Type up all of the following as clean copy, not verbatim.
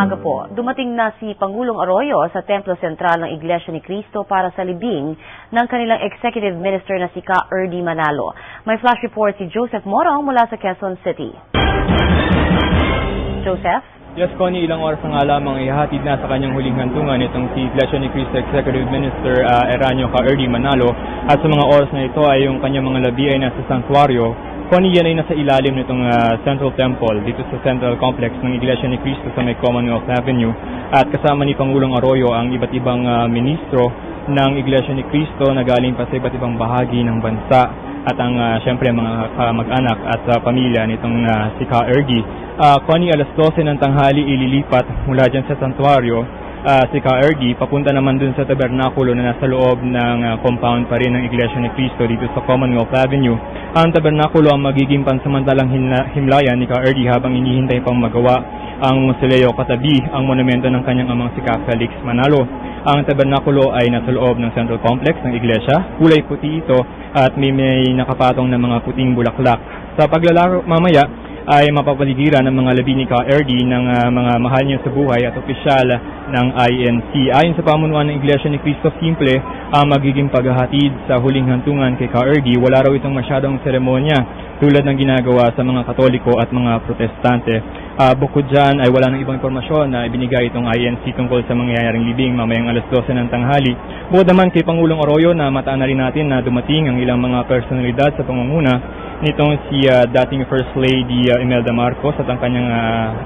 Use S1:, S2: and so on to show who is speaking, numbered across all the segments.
S1: umaga po. Dumating na si Pangulong Arroyo sa Templo Sentral ng Iglesia ni Cristo para sa libing ng kanilang Executive Minister na si Ka Erdy Manalo. May flash report si Joseph Morong mula sa Quezon City. Joseph?
S2: Yes, Connie, ilang oras na nga lamang ihahatid na sa kanyang huling hantungan itong si Iglesia ni Cristo Executive Minister Eranio Ka Erdy Manalo. At sa mga oras na ito ay yung kanyang mga labi ay nasa sanctuario. Connie, yan ay nasa ilalim nitong Central Temple dito sa Central Complex ng Iglesia ni Cristo sa may Commonwealth Avenue. At kasama ni Pangulong Arroyo ang iba't ibang ministro ng Iglesia ni Cristo na galing pa sa iba't ibang bahagi ng bansa at ang syempre mga mag-anak at pamilya nitong si Ka Erdy. Connie, alas 12 ng tanghali ililipat mula dyan sa santuario si Ka Erdy papunta naman dun sa tabernakulo na nasa loob ng compound pa rin ng Iglesia ni Cristo dito sa Commonwealth Avenue. Ang tabernakulo ang magiging pansamantalang himlayan ni Ka Erdy habang inihintay pang magawa ang mausoleo katabi ang monumento ng kanyang amang si Ka Felix Manalo. Ang tabernakulo ay nasa loob ng Central Complex ng Iglesia. Kulay puti ito at may nakapatong na mga puting bulaklak. Sa paglalaro mamaya ay mapapaligiran ng mga labi ni Ka Erdy ng mga mahal niya sa buhay at opisyal ng INC. Ayon sa pamunuan ng Iglesia ni Cristo, simple ang magiging paghahatid sa huling hantungan kay Ka Erdy. Wala raw itong masyadong seremonya tulad ng ginagawa sa mga Katoliko at mga Protestante. Bukod dyan ay wala ng ibang impormasyon na ibinigay itong INC tungkol sa mangyayaring libing mamayang alas 12 ng tanghali. Bukod naman kay Pangulong Arroyo na mataan na rin natin na dumating ang ilang mga personalidad sa pangunguna nitong si dating First Lady Imelda Marcos at ang kanyang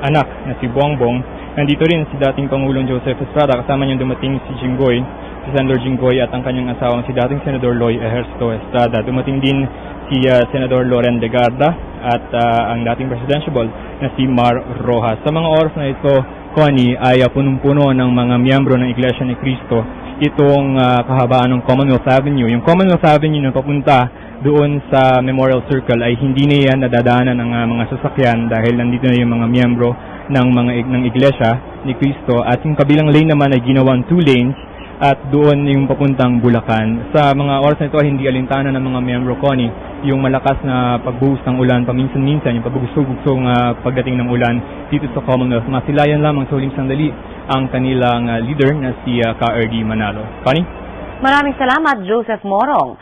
S2: anak na si Bongbong. Nandito rin si dating Pangulong Joseph Estrada, kasama niyang dumating si Jinggoy, si Senador Jinggoy at ang kanyang asawang si dating Senador Loy Ejercito Estrada. Dumating din si Senador Loren Legarda at ang dating presidential na si Mar Rojas. Sa mga oras na ito, Connie, ay punong-puno ng mga miyembro ng Iglesia ni Cristo itong kahabaan ng Commonwealth Avenue. Yung Commonwealth Avenue na papunta doon sa Memorial Circle ay hindi na yan nadadaanan ng mga sasakyan dahil nandito na yung mga miyembro ng Iglesia ni Cristo. At yung kabilang lane naman ay ginawang 2 lanes at doon yung papuntang Bulacan. Sa mga oras na ito ay hindi alintana ng mga miyembro, Connie, yung malakas na pagbuhos ng ulan paminsan-minsan, yung pagbugsog-bugsog pagdating ng ulan dito sa Commonwealth. Masilayan lamang sa huling sandali ang kanilang leader na si Ka Erdy Manalo. Connie?
S1: Maraming salamat, Joseph Morong.